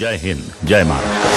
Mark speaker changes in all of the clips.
Speaker 1: जय हिंद, जय महाराष्ट्र।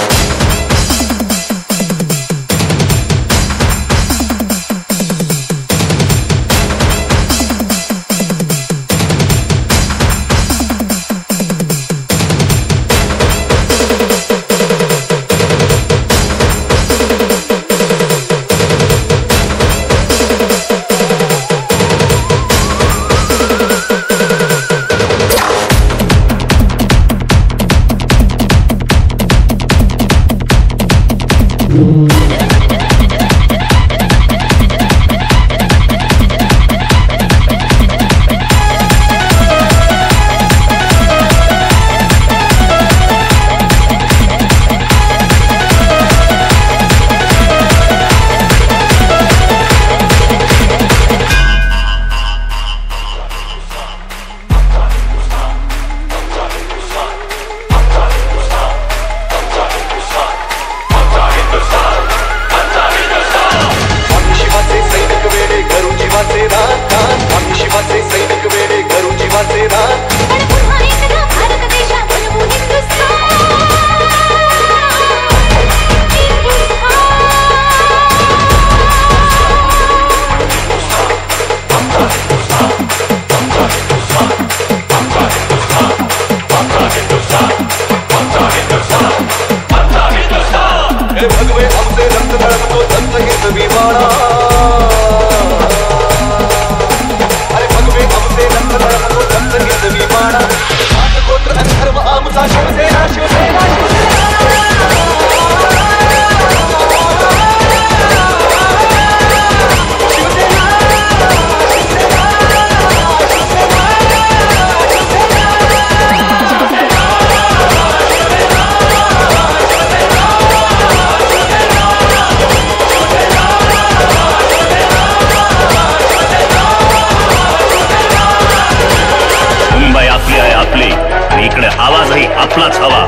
Speaker 1: इकडे आवाजही आपलाच हवा।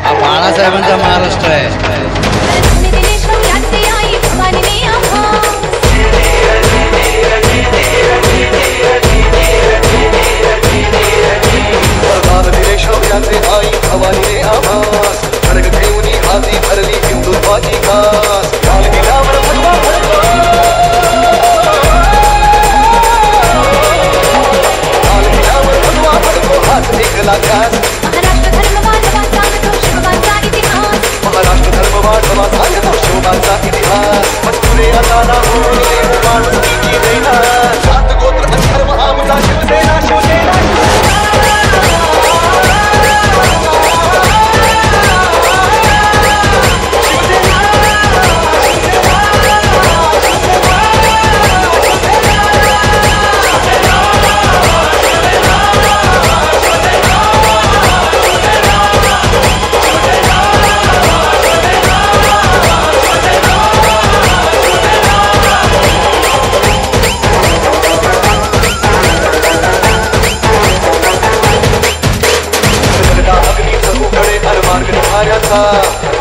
Speaker 2: हा बाळासाहेबांचा महाराष्ट्र आहे।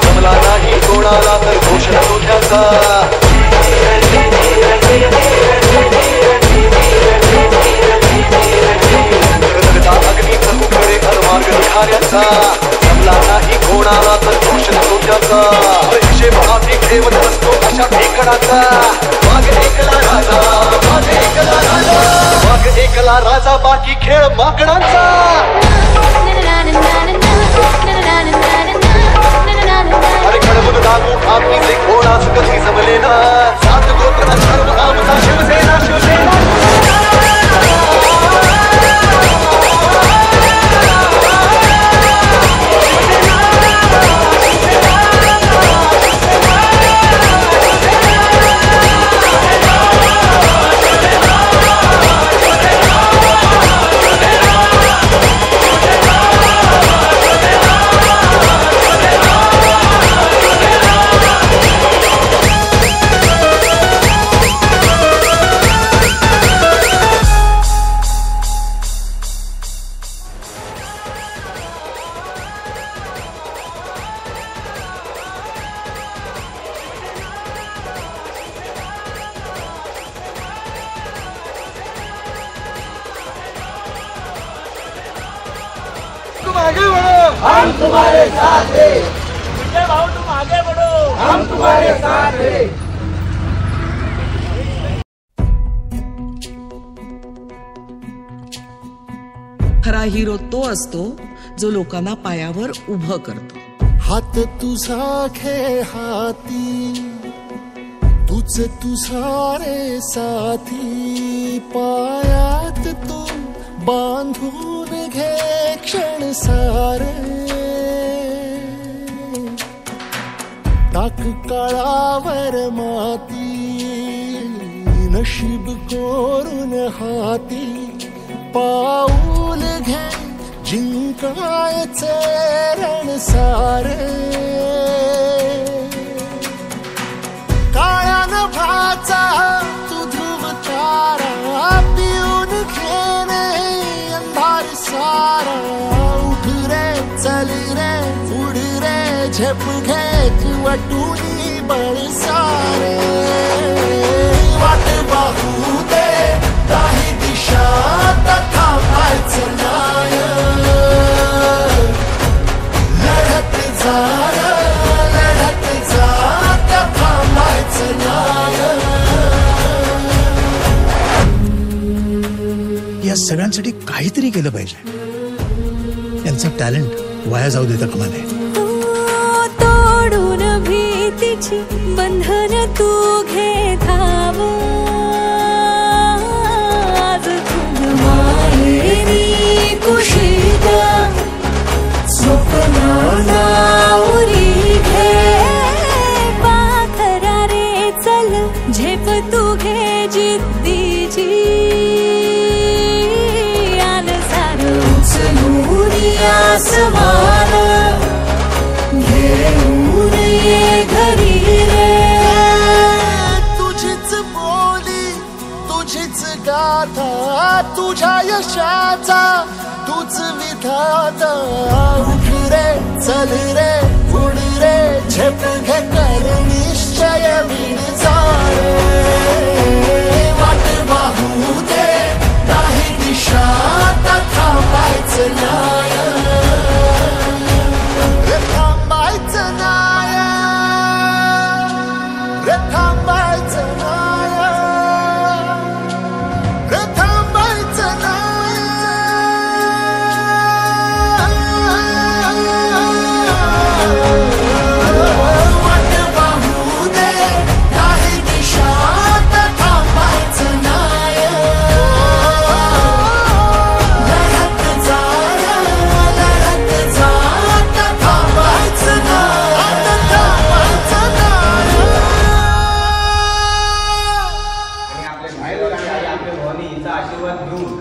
Speaker 3: जमला नाही कोणाला तर घोषणा तोट्याचा अग्नीचा उकडे मार्ग निघाऱ्याचा जमला नाही कोणाला तर घोषणा तोट्याचा हिशेब हाती ठेवत असतो अशा ठिकाणाचा माग एकला राजा माग एकला राजा माग एकला राजा बाकी खेळ मागणांचा आपली जे कोणाच कधी जमले ना सात गोत्र सर्व आमचा शिवसेना शिवसेना आगे बढ़ो। हम तुम्हारे साथ हैं। विजय भाऊ तुम आगे बढ़ो, हम तुम्हारे साथ हैं।
Speaker 4: खरा हिरो तो असतो जो लोकांना पायावर उभं करतो।
Speaker 5: हात तुझा खे हाती, तुझ तुझा रे साथी, पायात तू बांधून घे क्षण सारे, टाक काळावर माती, नशीब कोरून हाती, पाऊल घे जिंकायचे रण सारे, काळ्या नभाचा तू ध्रुव तारा, पिऊन घेणे अंधार सारा, उठ रे चल रे उड रे झेप घे वटुनी बळ सारे, वाट पाहू दे काही दिशा थांबायचं नाय, लढत जा थांबायचं नाय।
Speaker 6: या सगळ्यांसाठी काहीतरी केलं पाहिजे, यांचं टॅलेंट वाया जाऊ देता कामा नये।
Speaker 7: तोडून भीतीची बंधन तू घे धाव, आज तुझ माहेरी कुशीत स्वप्नाला उरी घे, पाखरा रे चल झेप तू घे जिद्दीची, आन सार उचलून आसमान घेऊन ये घरी रे,
Speaker 5: तुझीच बोली तुझीच गाथा, तुझ्या यशाचा तूच विधाता, उठ रे चल रे उड रे झेप घे कर निश्चय विण सारे, वाट पाहू दे काही दिशा थांबायचं नाय, थांबायचं नाय, थांबायचं नाय, थांबायचं नाय, वाट पाहू दे काही दिशा थांबायचं नाय, लढत जा थांबायचं नाय, थांबायचं नाय।
Speaker 8: आणि आपले भाई आणि आपले भवानी हिचा आशीर्वाद घेऊन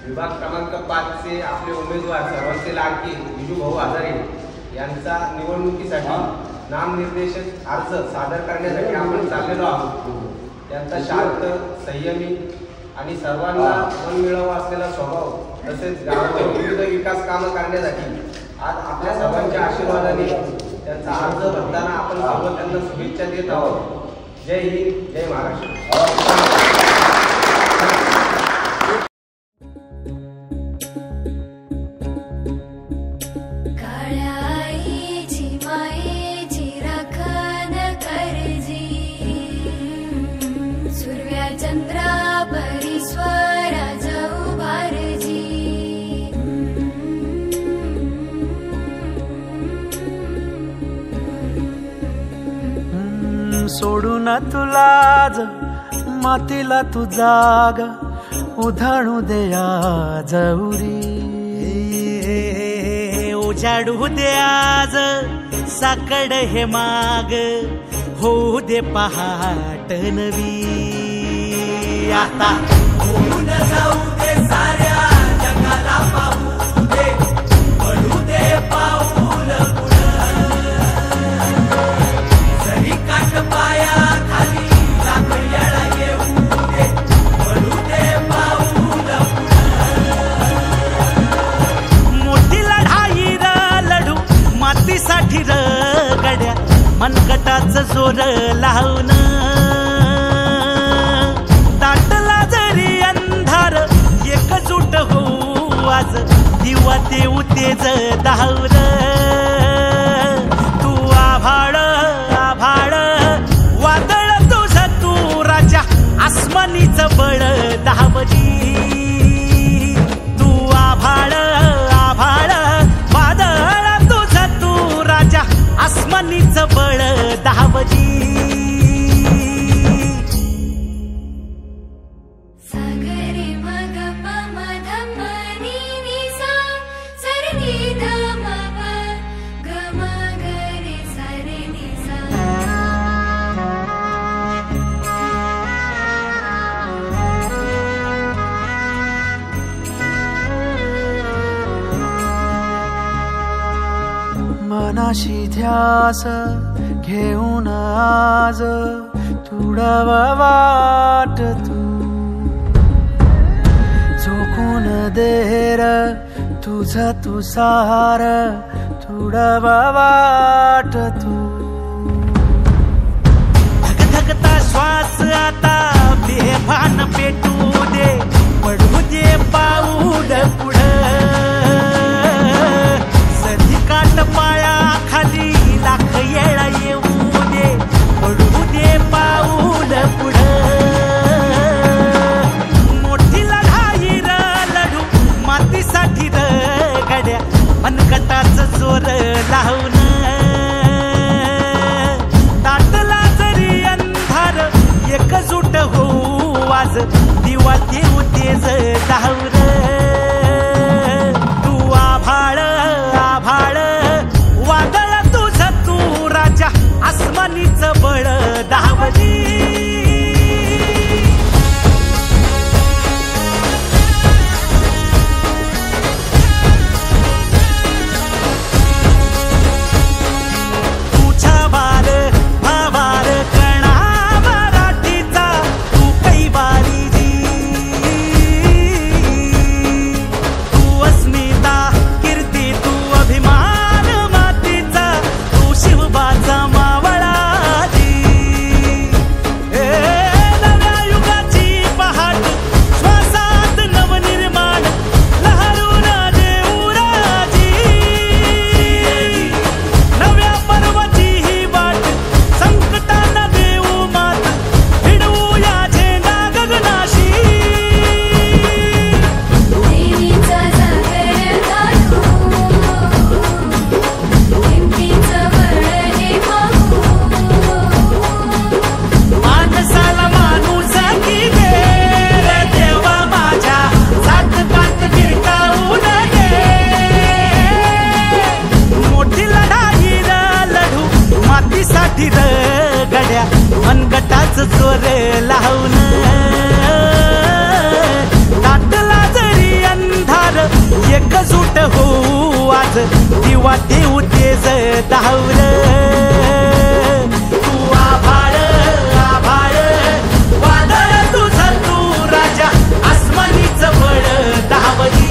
Speaker 8: विभाग क्रमांक 5 चे आपले उमेदवार सर्वांचे लाडके विजू भाऊ आजारे यांचा निवडणुकीसाठी नामनिर्देशन अर्ज सादर करण्यासाठी आपण चाललेलो आहोत। त्यांचा शांत संयमी आणि सर्वांना मनमिळावा असलेला स्वभाव तसेच गावातील विविध विकास कामं करण्यासाठी आज आपल्या सर्वांच्या आशीर्वादाने त्यांचा अर्ज भरताना आपण सर्व त्यांना शुभेच्छा देत आहोत। जय हिंद, जय महाराष्ट्र।
Speaker 9: सोडून तुला मातीला तू जाग उधाणू दे आज उरी, उजाडू दे आज साकड हे माग, होऊ दे पहाट नवी, आता होऊन जाऊ दे साऱ्या जगाला पाहू दे, पडू दे पाऊल जरी काट पाया खाली लाख येळा येऊ दे, पडू दे पाऊल मोठी लढाई लढू मातीसाठी गड्या, मनगटाच जोर लावून दाटला जरी अंधार एकजूट होऊ आज दिवा देऊ तेज धावर तू आभाळ आभाळ वादळ तुझ तू राजा आसमानीच बळ धावली तू आभाळ आभाळ वादळ तुझ तू राजा आसमानीच बळ धावली
Speaker 10: मनाशी ध्यास घेऊन आज तुडवा वाट तू झोकून देर तुझ तू सार तुडवा वाट तू
Speaker 9: धगधगता श्वास आता बेभान पेटू दे पडू दे पाऊल पुढं काट पाया खाली लाख येळा येऊ दे पडू दे पाऊल पुढं मोठी लढाई र लढू मातीसाठी र गड्या मनगटाच जोर लावून ताटला जरी अंधार एकजूट होऊ आज दिवा देऊ तेज धावर तू आभाळ वादळ तुझ तू राजा आसमानीच बळ धावली तुझ्या बार भावार कणा मराठीचा तू कैवारी तू अस्मिता कीर्ती तू अभिमान गड्या मनगटाच जोर लावून ताटला जरी अंधार एकजूट होऊ आज दिवा देऊ तेज धावर तू आभाळ आभाळ वादळ तुझ तू राजा आसमानीच बळ धावली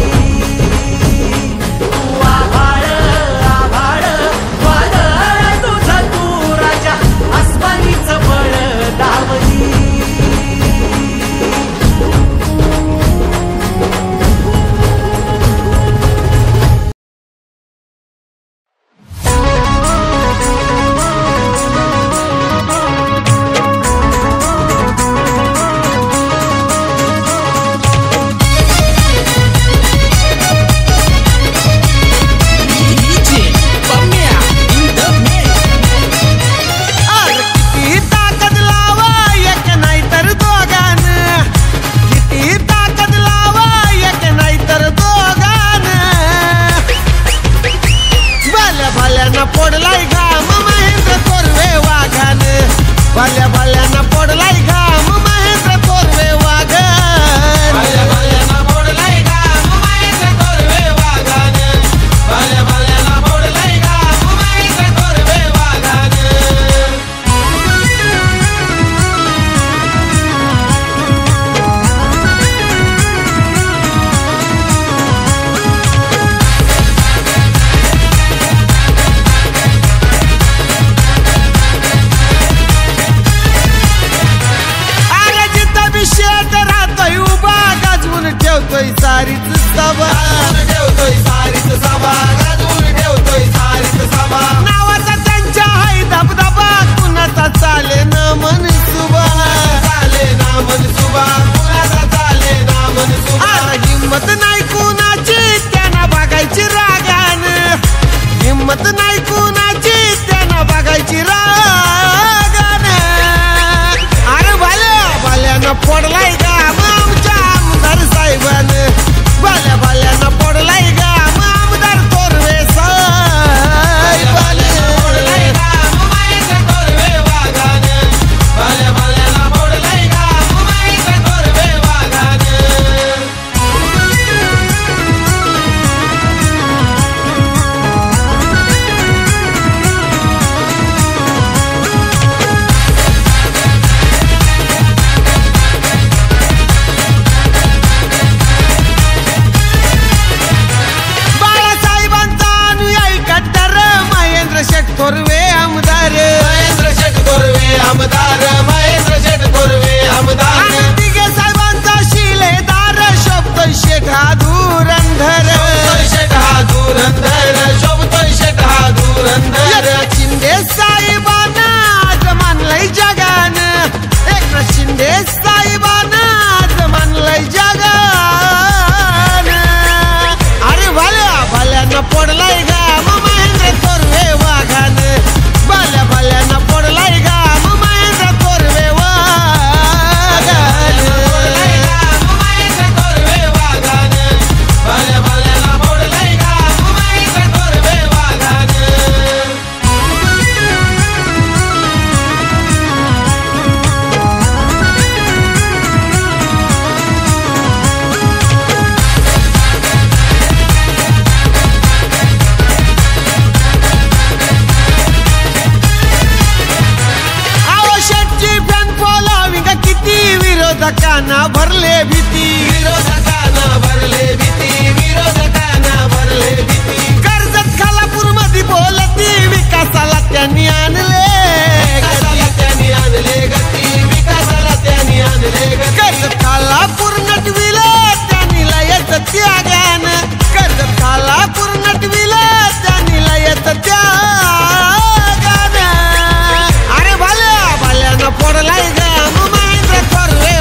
Speaker 9: तू आभाळ आभाळ वादळ तुझ तू राजा आसमानीच बळ धावली
Speaker 11: सारीच सभा ठेवतोय सारीच सभा गाजवून ठेवतोय सारीच सभा नावाचा त्यांच्या हाय दबदबा कुणाचा चाले ना मनसुबा चाले ना मनसुबा कुणाचा चाले ना मनसुबा हिम्मत नाही कुणाची त्यांना बघायची रागान हिम्मत नाही कुणाची त्यांना बघायची रागान अरे भाल्यानं पडलाय का आमच्या आमदार साहेबानं भाल्यानं पडलाय का आमदार थोरवे साहेबानं पडलाय का मुंबईचा थोरवे वाघानं भाल्यानं पडलाय का मुंबईचा थोरवे वाघानं शेठ थोरवे आमदार महेंद्र शेठ थोरवे आमदार महेंद्र शेठ थोरवे आमदार तिघे साहेबांचा शिलेदार शोभतोय शेठ हा धुरंधर शेठ हा धुरंधर शोभतोय शेठ हा धुरंधर शिंदे साहेबांना आज मानलंय जगान एकनाथ शिंदे साहेबांना आज मानलंय जगान अरे भाल्यानं पडलाय गा महेंद्र थोरवे वाघान भाल्यानं पडलाय गा महेंद्र थोरवे वाघान महेंद्र थोरवे वाघान भाल्यानं पडलाय गा महेंद्र थोरवे वाघान विरोधकांना भरले भीती विरोधकांना भरले भीती विरोधकांना भरले भीती कर्जत खालापूर मध्ये बोलती विकासाला त्यांनी आणले त्यांनी आणले गती विकासाला त्यांनी आणले कर्जत खालापूर नटविले त्यांनी लयत त्यागान कर्जत खालापूर नटविले त्यांनी लयत त्यागान अरे भाल्यानं पडलाय गा भाल्यानं पडलाय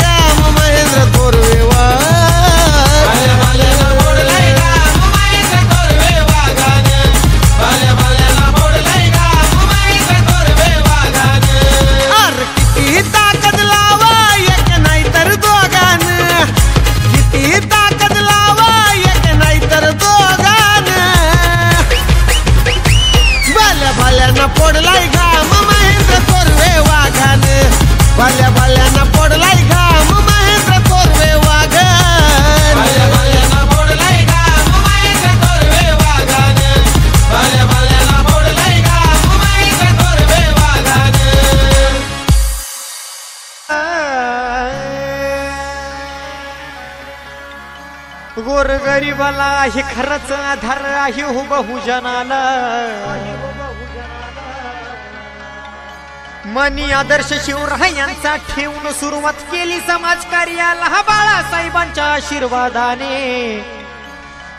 Speaker 11: गा महेंद्र थोरवे भाल्यानं पडलाय गा महेंद्र थोरवे वाघान भाल्यानं पडलाय गा महेंद्र थोरवे वाघान अरे किती ताकद लावा एक नाही तर दोघान किती ताकद लावा एक नाही तर दोघान भाल्यानं पडलाय गा महेंद्र थोरवे वाघान भाल्यानं पडलाय घाम महेंद्र थोरवे वाघान भाल्यानं पडलाय घाम महेंद्र थोरवे वाघान भाल्यानं पडलाय घाम महेंद्र थोरवे वाघान
Speaker 12: गोरगरीबाला हे खरंच आधार आहे हो बहुजनाला मनी आदर्श शिवरायांचा ठेवून सुरुवात केली समाजकार्याला बाळासाहेबांच्या आशीर्वादाने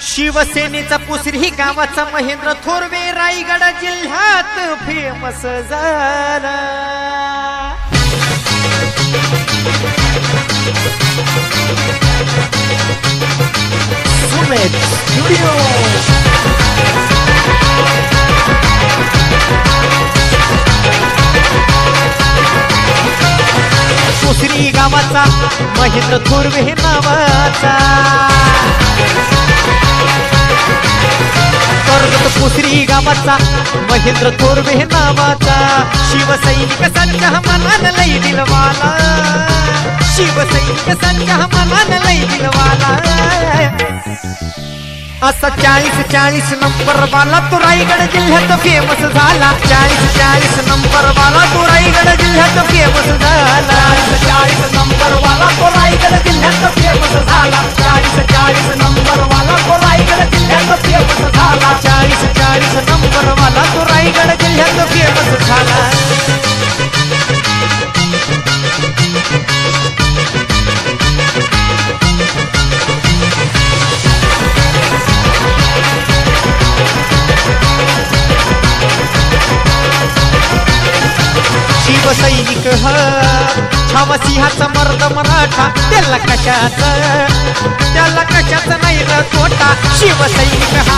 Speaker 12: शिवसेनेचा पुसरी गावाचा महेंद्र थोरवे रायगड जिल्ह्यात फेमस झाला सुमेध स्टुडिओ पुसरी गावाचा महेंद्र थोरवे नावाचा कर्जत पुसरी गावाचा महेंद्र थोरवे नावाचा शिवसैनिक संघ मनान लई दिलवाला शिवसैनिक संघ मनान लई दिलवाला असा 40 नंबर वाला तो रायगड जिल्ह्यात फेमस झाला 40 नंबर वाला तो रायगड जिल्ह्यात फेमस झाला 40 नंबर वाला तो रायगड जिल्ह्यात फेमस झाला 40 नंबर वाला तो रायगड जिल्ह्यात फेमस झाला 40 नंबर वाला तो रायगड जिल्ह्यात फेमस झाला शिवसैनिक ह छावा सिंहाचा मर्द मराठा त्याला कशाच नाही र तोटा शिवसैनिक हा